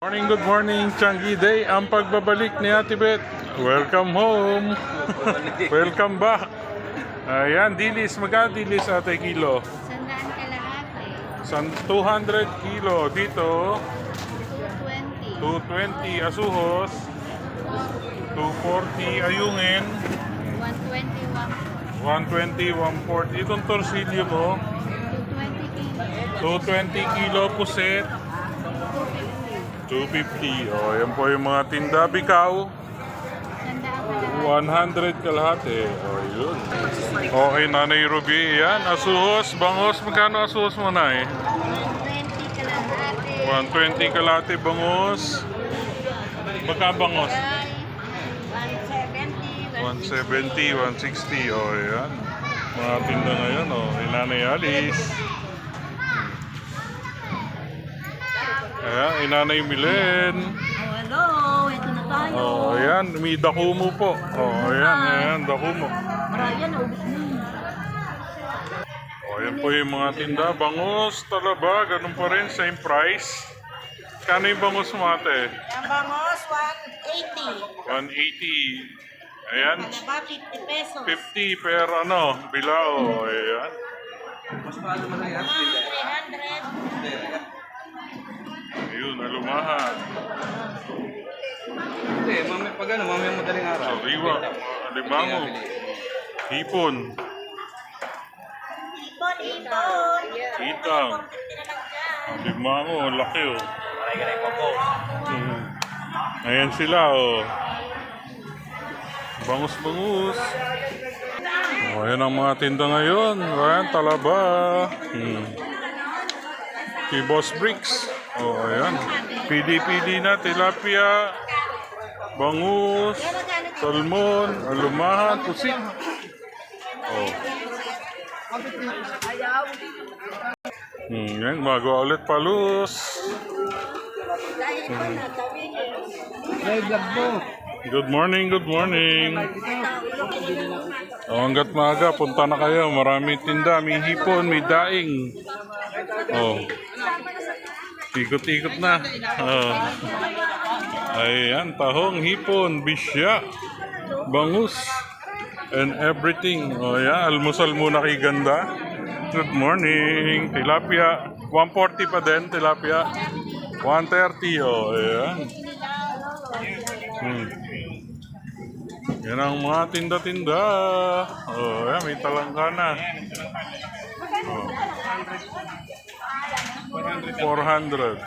Morning, good morning, Changi Day. Ang pagbabalik ni Ate Beth. Welcome home. Welcome back. Ayan, dilis. Magkano dilis, Ate, kilo? Sandaan kalahati. 200 kilo. Dito, 220. 220. Asuhos, 240. Ayungin, 120, 120, 140. Itong torsilyo mo, 220 kilo. 220 kilo puset. 250. O, yan po yung mga tinda. Bikaw, Sandaan kalahati. 100 kalahati. O, yun. Okay, Nanay Ruby. Yan, asuhos, bangos. Magkano asuhos mo na eh? 120 kalahati. 120 kalahati bangos. Magkabangos? 170. 170, 160. O, yan. Mga tinda ngayon. O, yung Nanay Alice. Ayan, yung Nanay Milen. Hello, ito na tayo. O, ayan. May dakumo po. O, ayan. Ayan, dakumo. Marian, ubus mo. O, yan po yung mga tinda. Bangus, talaba, ganun pa rin, same price. Kano yung bangus mo, ate? Ang bangos, 180. 180. Ayan, Kalaba, 50 pesos. 50 per ano, bilao. Ayan. Mga 300. Ayun, alumahan. Hindi, pag ano, mamaya madaling araw. Sariwa, alimango, hipon, Ipon. itang, alimango, laki oh. Ayan sila oh. Bangus-bangus. Oh, ayan ang mga tinda ngayon. Ayan, talaba. Kay Boss Bricks. Oh, ayan. Pili-pili na, tilapia, bangus, salmon, alumahan, pusit. Oh. Yan, magawa ulit palus. Live vlog mo. Good morning, good morning. Oh, hanggat maaga, punta na kayo. Maraming tinda, may hipon, may daing. Oh. Ikot-ikot na. Oh. Ayan, tahong, hipon, bisya, bangus, and everything. Oh, yan, almusal muna kay Ganda. Good morning. Tilapia, 140 pa din, tilapia. 130, oh, ayan. Yan ang mga tinda-tinda. Oh, ayan, may talanggana. Oh. 400.